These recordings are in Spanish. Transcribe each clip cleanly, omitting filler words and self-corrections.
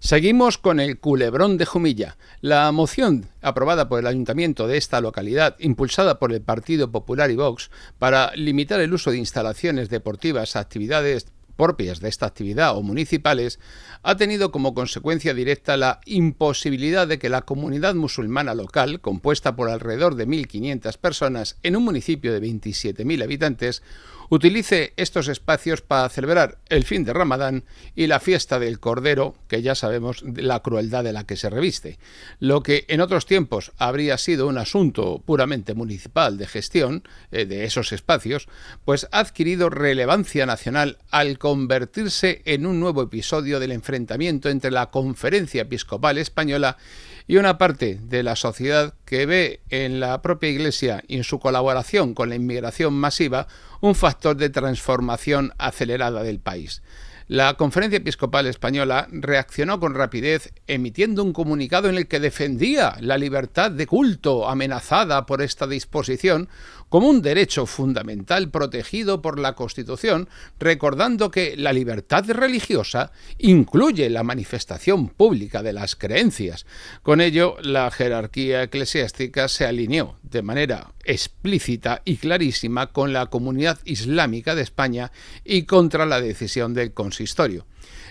Seguimos con el culebrón de Jumilla. La moción aprobada por el ayuntamiento de esta localidad, impulsada por el Partido Popular y Vox, para limitar el uso de instalaciones deportivas a actividades propias de esta actividad o municipales, ha tenido como consecuencia directa la imposibilidad de que la comunidad musulmana local, compuesta por alrededor de 1.500 personas en un municipio de 27.000 habitantes, utilice estos espacios para celebrar el fin de Ramadán y la fiesta del Cordero, que ya sabemos la crueldad de la que se reviste. Lo que en otros tiempos habría sido un asunto puramente municipal de gestión de esos espacios, pues ha adquirido relevancia nacional al convertirse en un nuevo episodio del enfrentamiento entre la Conferencia Episcopal Española y una parte de la sociedad que ve en la propia Iglesia y en su colaboración con la inmigración masiva un factor de transformación acelerada del país. La Conferencia Episcopal Española reaccionó con rapidez emitiendo un comunicado en el que defendía la libertad de culto amenazada por esta disposición como un derecho fundamental protegido por la Constitución, recordando que la libertad religiosa incluye la manifestación pública de las creencias. Con ello, la jerarquía eclesiástica se alineó de manera explícita y clarísima con la comunidad islámica de España y contra la decisión del consistorio.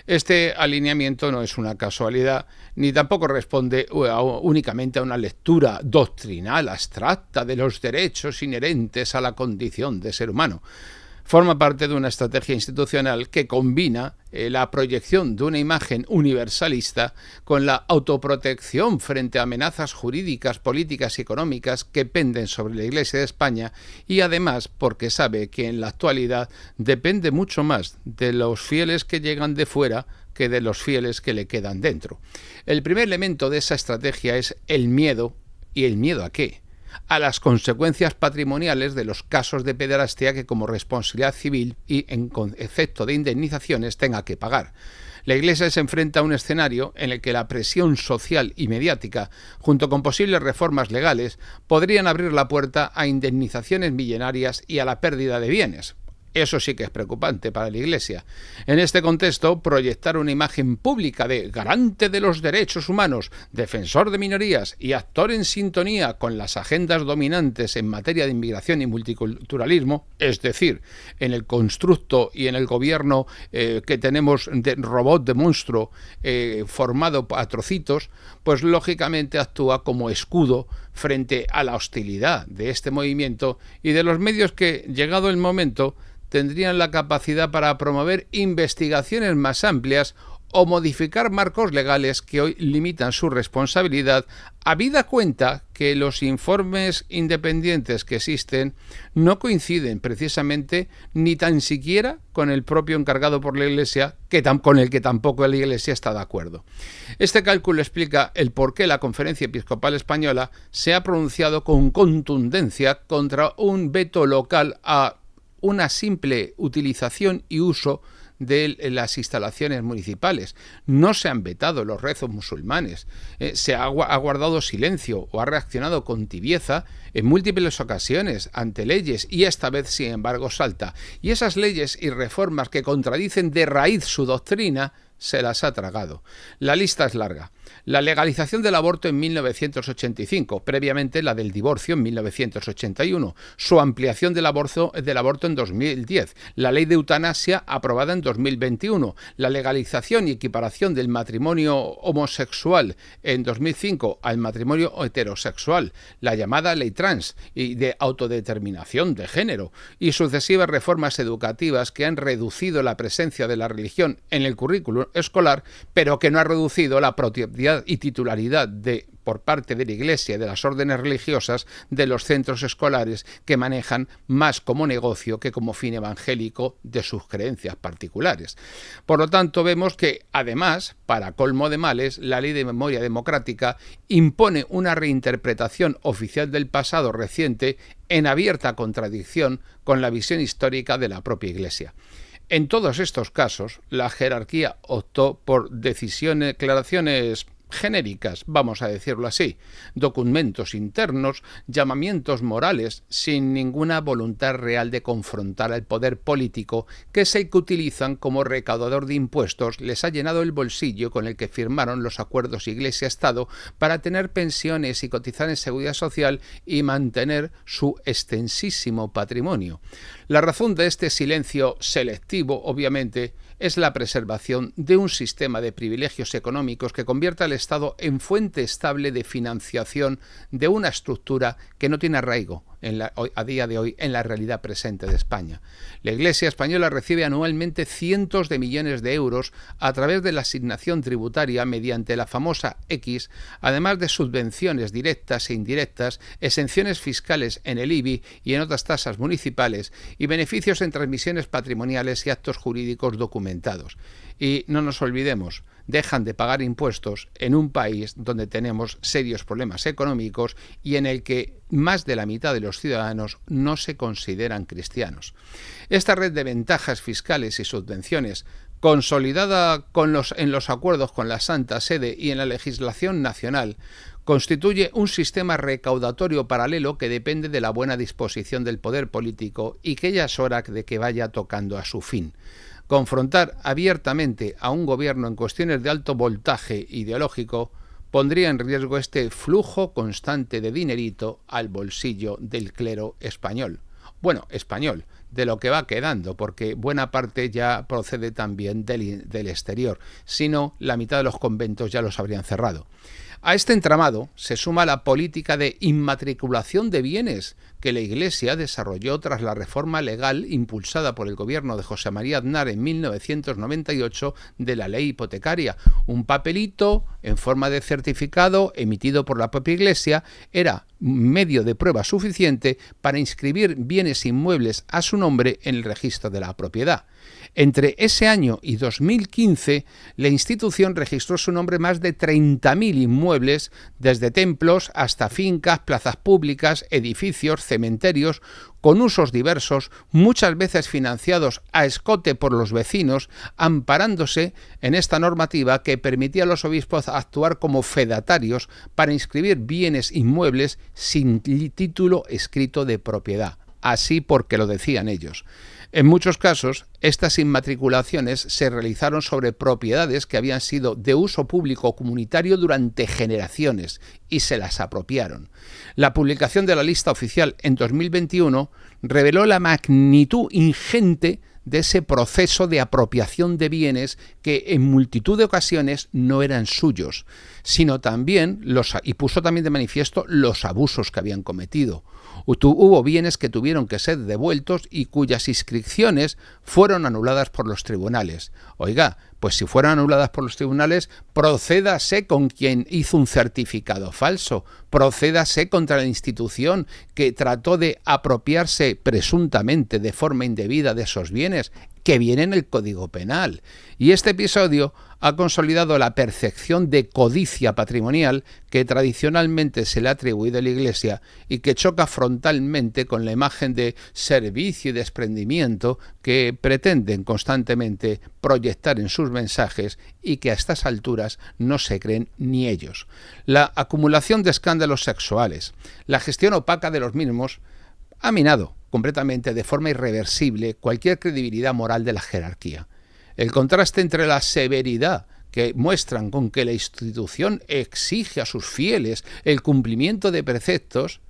Este alineamiento no es una casualidad, ni tampoco responde únicamente a una lectura doctrinal abstracta de los derechos inherentes a la condición de ser humano. Forma parte de una estrategia institucional que combina la proyección de una imagen universalista con la autoprotección frente a amenazas jurídicas, políticas y económicas que penden sobre la Iglesia de España, y además porque sabe que en la actualidad depende mucho más de los fieles que llegan de fuera que de los fieles que le quedan dentro. El primer elemento de esa estrategia es el miedo. ¿Y el miedo a qué? A las consecuencias patrimoniales de los casos de pederastia que como responsabilidad civil y en concepto de indemnizaciones tenga que pagar. La Iglesia se enfrenta a un escenario en el que la presión social y mediática, junto con posibles reformas legales, podrían abrir la puerta a indemnizaciones millonarias y a la pérdida de bienes. Eso sí que es preocupante para la Iglesia. En este contexto, proyectar una imagen pública de garante de los derechos humanos, defensor de minorías y actor en sintonía con las agendas dominantes en materia de inmigración y multiculturalismo, es decir, en el constructo y en el gobierno que tenemos de robot de monstruo formado a trocitos, pues lógicamente actúa como escudo frente a la hostilidad de este movimiento y de los medios que, llegado el momento, tendrían la capacidad para promover investigaciones más amplias o modificar marcos legales que hoy limitan su responsabilidad, habida cuenta que los informes independientes que existen no coinciden precisamente ni tan siquiera con el propio encargado por la Iglesia, con el que tampoco la Iglesia está de acuerdo. Este cálculo explica el por qué la Conferencia Episcopal Española se ha pronunciado con contundencia contra un veto local a una simple utilización y uso de las instalaciones municipales. No se han vetado los rezos musulmanes, se ha guardado silencio o ha reaccionado con tibieza en múltiples ocasiones ante leyes y esta vez, sin embargo, salta. Y esas leyes y reformas que contradicen de raíz su doctrina se las ha tragado. La lista es larga. La legalización del aborto en 1985, previamente la del divorcio en 1981, su ampliación del aborto en 2010, la ley de eutanasia aprobada en 2021, la legalización y equiparación del matrimonio homosexual en 2005 al matrimonio heterosexual, la llamada ley trans y de autodeterminación de género, y sucesivas reformas educativas que han reducido la presencia de la religión en el currículum escolar, pero que no ha reducido la propiedad y titularidad por parte de la Iglesia y de las órdenes religiosas de los centros escolares que manejan más como negocio que como fin evangélico de sus creencias particulares. Por lo tanto, vemos que, además, para colmo de males, la Ley de Memoria Democrática impone una reinterpretación oficial del pasado reciente en abierta contradicción con la visión histórica de la propia Iglesia. En todos estos casos, la jerarquía optó por declaraciones genéricas, vamos a decirlo así, documentos internos, llamamientos morales, sin ninguna voluntad real de confrontar al poder político, que es el que utilizan como recaudador de impuestos, les ha llenado el bolsillo con el que firmaron los acuerdos Iglesia-Estado para tener pensiones y cotizar en seguridad social y mantener su extensísimo patrimonio. La razón de este silencio selectivo, obviamente, es la preservación de un sistema de privilegios económicos que convierta al Estado en fuente estable de financiación de una estructura que no tiene arraigo a día de hoy en la realidad presente de España. La Iglesia española recibe anualmente cientos de millones de euros a través de la asignación tributaria mediante la famosa X, además de subvenciones directas e indirectas, exenciones fiscales en el IBI y en otras tasas municipales y beneficios en transmisiones patrimoniales y actos jurídicos documentados. Y no nos olvidemos, dejan de pagar impuestos en un país donde tenemos serios problemas económicos y en el que más de la mitad de los ciudadanos no se consideran cristianos. Esta red de ventajas fiscales y subvenciones, consolidada en los acuerdos con la Santa Sede y en la legislación nacional, constituye un sistema recaudatorio paralelo que depende de la buena disposición del poder político y que ya es hora de que vaya tocando a su fin. Confrontar abiertamente a un gobierno en cuestiones de alto voltaje ideológico pondría en riesgo este flujo constante de dinerito al bolsillo del clero español. Bueno, español, de lo que va quedando, porque buena parte ya procede también del exterior, si no, la mitad de los conventos ya los habrían cerrado. A este entramado se suma la política de inmatriculación de bienes que la Iglesia desarrolló tras la reforma legal impulsada por el gobierno de José María Aznar en 1998 de la ley hipotecaria. Un papelito en forma de certificado emitido por la propia Iglesia era medio de prueba suficiente para inscribir bienes inmuebles a su nombre en el registro de la propiedad. Entre ese año y 2015, la institución registró su nombre más de 30.000 inmuebles, desde templos hasta fincas, plazas públicas, edificios, cementerios, con usos diversos, muchas veces financiados a escote por los vecinos, amparándose en esta normativa que permitía a los obispos actuar como fedatarios para inscribir bienes inmuebles sin título escrito de propiedad. Así porque lo decían ellos. En muchos casos, estas inmatriculaciones se realizaron sobre propiedades que habían sido de uso público o comunitario durante generaciones y se las apropiaron. La publicación de la lista oficial en 2021 reveló la magnitud ingente de ese proceso de apropiación de bienes que en multitud de ocasiones no eran suyos, sino también y puso también de manifiesto los abusos que habían cometido. Hubo bienes que tuvieron que ser devueltos y cuyas inscripciones fueron anuladas por los tribunales. Oiga, pues si fueron anuladas por los tribunales, procédase con quien hizo un certificado falso, procédase contra la institución que trató de apropiarse presuntamente de forma indebida de esos bienes, que viene en el Código Penal. Y este episodio ha consolidado la percepción de codicia patrimonial que tradicionalmente se le ha atribuido a la Iglesia y que choca frontalmente con la imagen de servicio y desprendimiento que pretenden constantemente proyectar en sus mensajes y que a estas alturas no se creen ni ellos. La acumulación de escándalos sexuales, la gestión opaca de los mismos, ha minado completamente de forma irreversible cualquier credibilidad moral de la jerarquía. El contraste entre la severidad que muestran con que la institución exige a sus fieles el cumplimiento de preceptos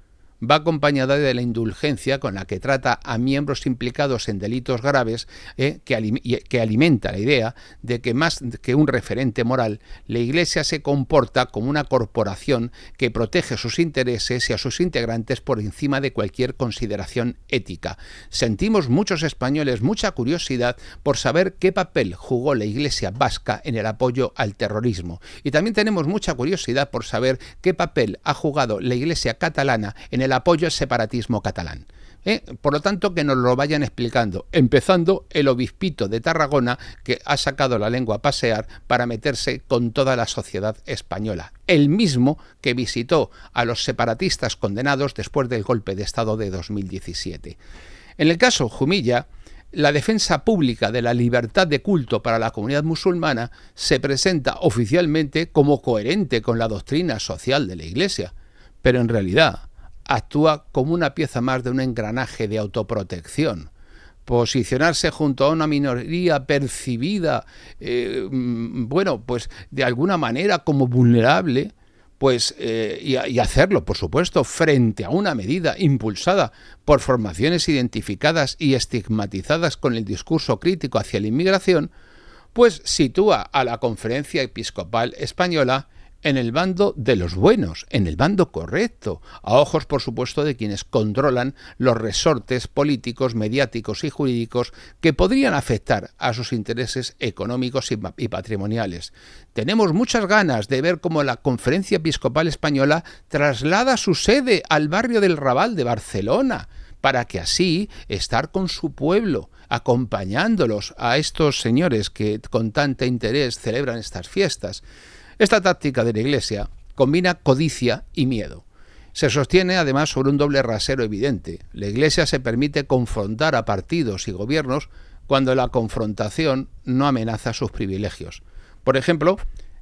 va acompañada de la indulgencia con la que trata a miembros implicados en delitos graves, que alimenta la idea de que más que un referente moral, la Iglesia se comporta como una corporación que protege sus intereses y a sus integrantes por encima de cualquier consideración ética. Sentimos muchos españoles mucha curiosidad por saber qué papel jugó la Iglesia vasca en el apoyo al terrorismo. Y también tenemos mucha curiosidad por saber qué papel ha jugado la Iglesia catalana en el apoyo al separatismo catalán. Por lo tanto, que nos lo vayan explicando, empezando el obispito de Tarragona, que ha sacado la lengua a pasear para meterse con toda la sociedad española, el mismo que visitó a los separatistas condenados después del golpe de Estado de 2017. En el caso Jumilla, la defensa pública de la libertad de culto para la comunidad musulmana se presenta oficialmente como coherente con la doctrina social de la Iglesia, pero en realidad actúa como una pieza más de un engranaje de autoprotección. Posicionarse junto a una minoría percibida, pues de alguna manera como vulnerable, y hacerlo, por supuesto, frente a una medida impulsada por formaciones identificadas y estigmatizadas con el discurso crítico hacia la inmigración, pues sitúa a la Conferencia Episcopal Española en el bando de los buenos, en el bando correcto, a ojos, por supuesto, de quienes controlan los resortes políticos, mediáticos y jurídicos que podrían afectar a sus intereses económicos y patrimoniales. Tenemos muchas ganas de ver cómo la Conferencia Episcopal Española traslada su sede al barrio del Raval de Barcelona, para que así estar con su pueblo, acompañándolos a estos señores que con tanto interés celebran estas fiestas. Esta táctica de la Iglesia combina codicia y miedo. Se sostiene además sobre un doble rasero evidente. La Iglesia se permite confrontar a partidos y gobiernos cuando la confrontación no amenaza sus privilegios. Por ejemplo,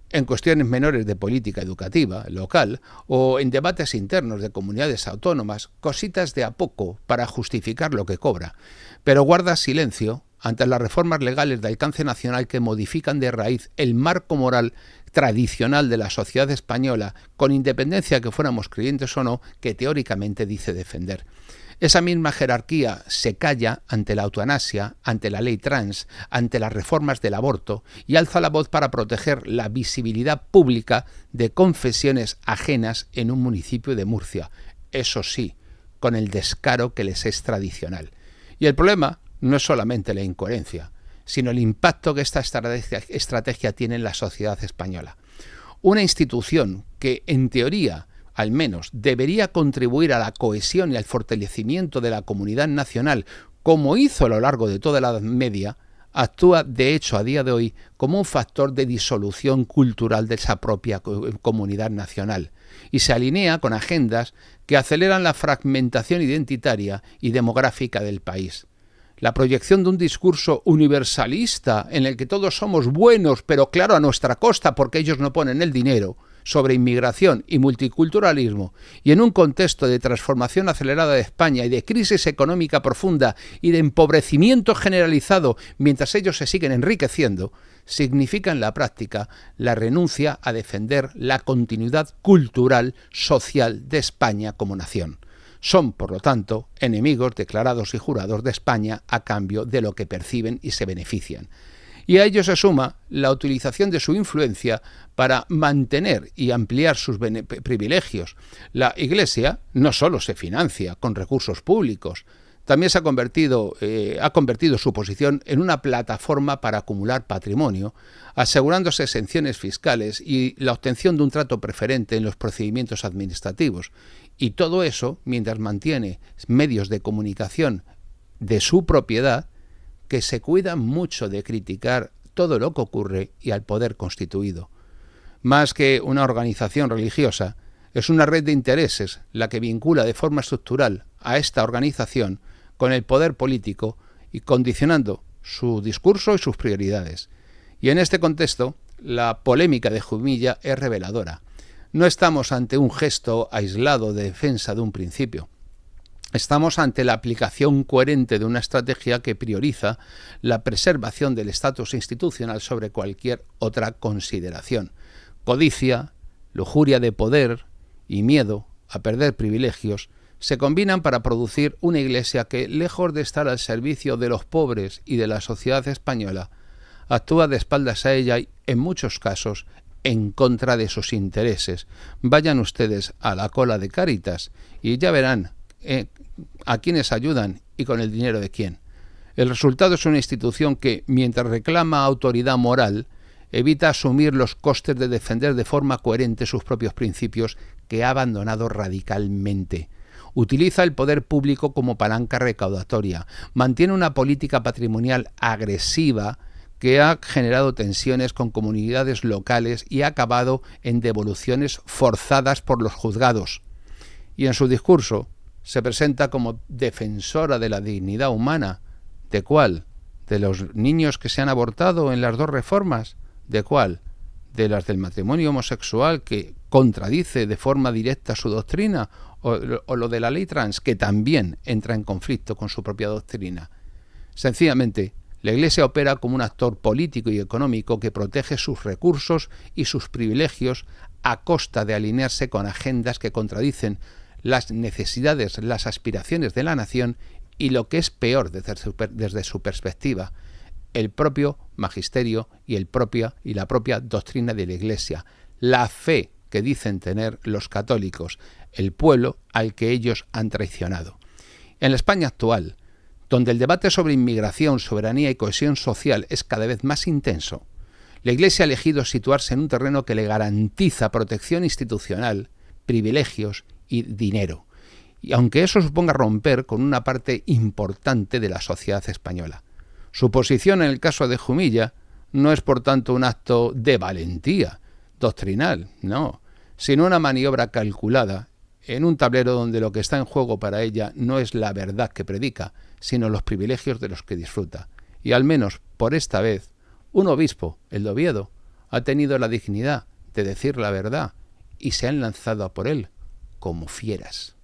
en cuestiones menores de política educativa local o en debates internos de comunidades autónomas, cositas de a poco para justificar lo que cobra, pero guarda silencio ante las reformas legales de alcance nacional que modifican de raíz el marco moral tradicional de la sociedad española, con independencia que fuéramos creyentes o no, que teóricamente dice defender. Esa misma jerarquía se calla ante la eutanasia, ante la ley trans, ante las reformas del aborto y alza la voz para proteger la visibilidad pública de confesiones ajenas en un municipio de Murcia. Eso sí, con el descaro que les es tradicional. Y el problema no es solamente la incoherencia, sino el impacto que esta estrategia tiene en la sociedad española. Una institución que, en teoría, al menos, debería contribuir a la cohesión y al fortalecimiento de la comunidad nacional, como hizo a lo largo de toda la Edad Media, actúa, de hecho, a día de hoy, como un factor de disolución cultural de esa propia comunidad nacional, y se alinea con agendas que aceleran la fragmentación identitaria y demográfica del país. La proyección de un discurso universalista en el que todos somos buenos, pero claro, a nuestra costa porque ellos no ponen el dinero, sobre inmigración y multiculturalismo, y en un contexto de transformación acelerada de España y de crisis económica profunda y de empobrecimiento generalizado mientras ellos se siguen enriqueciendo, significa en la práctica la renuncia a defender la continuidad cultural social de España como nación. Son, por lo tanto, enemigos declarados y jurados de España a cambio de lo que perciben y se benefician. Y a ello se suma la utilización de su influencia para mantener y ampliar sus privilegios. La Iglesia no solo se financia con recursos públicos, también ha convertido su posición en una plataforma para acumular patrimonio, asegurándose exenciones fiscales y la obtención de un trato preferente en los procedimientos administrativos. Y todo eso mientras mantiene medios de comunicación de su propiedad que se cuidan mucho de criticar todo lo que ocurre y al poder constituido. Más que una organización religiosa, es una red de intereses la que vincula de forma estructural a esta organización con el poder político y condicionando su discurso y sus prioridades. Y en este contexto, la polémica de Jumilla es reveladora. No estamos ante un gesto aislado de defensa de un principio. Estamos ante la aplicación coherente de una estrategia que prioriza la preservación del estatus institucional sobre cualquier otra consideración. Codicia, lujuria de poder y miedo a perder privilegios se combinan para producir una Iglesia que, lejos de estar al servicio de los pobres y de la sociedad española, actúa de espaldas a ella y, en muchos casos, en contra de sus intereses. Vayan ustedes a la cola de Cáritas y ya verán a quiénes ayudan y con el dinero de quién. El resultado es una institución que, mientras reclama autoridad moral, evita asumir los costes de defender de forma coherente sus propios principios que ha abandonado radicalmente. Utiliza el poder público como palanca recaudatoria, mantiene una política patrimonial agresiva que ha generado tensiones con comunidades locales y ha acabado en devoluciones forzadas por los juzgados. Y en su discurso se presenta como defensora de la dignidad humana, ¿De cuál? ¿De los niños que se han abortado en las dos reformas? ¿De cuál? ¿De las del matrimonio homosexual, que contradice de forma directa su doctrina? ¿O lo de la ley trans, que también entra en conflicto con su propia doctrina? Sencillamente, la Iglesia opera como un actor político y económico que protege sus recursos y sus privilegios a costa de alinearse con agendas que contradicen las necesidades, las aspiraciones de la nación y, lo que es peor desde su perspectiva, el propio magisterio y la propia doctrina de la Iglesia, la fe que dicen tener los católicos, el pueblo al que ellos han traicionado. En la España actual, donde el debate sobre inmigración, soberanía y cohesión social es cada vez más intenso, la Iglesia ha elegido situarse en un terreno que le garantiza protección institucional, privilegios y dinero, y aunque eso suponga romper con una parte importante de la sociedad española. Su posición en el caso de Jumilla no es, por tanto, un acto de valentía doctrinal, no, sino una maniobra calculada en un tablero donde lo que está en juego para ella no es la verdad que predica, sino los privilegios de los que disfruta. Y al menos por esta vez, un obispo, el de Oviedo, ha tenido la dignidad de decir la verdad y se han lanzado a por él como fieras.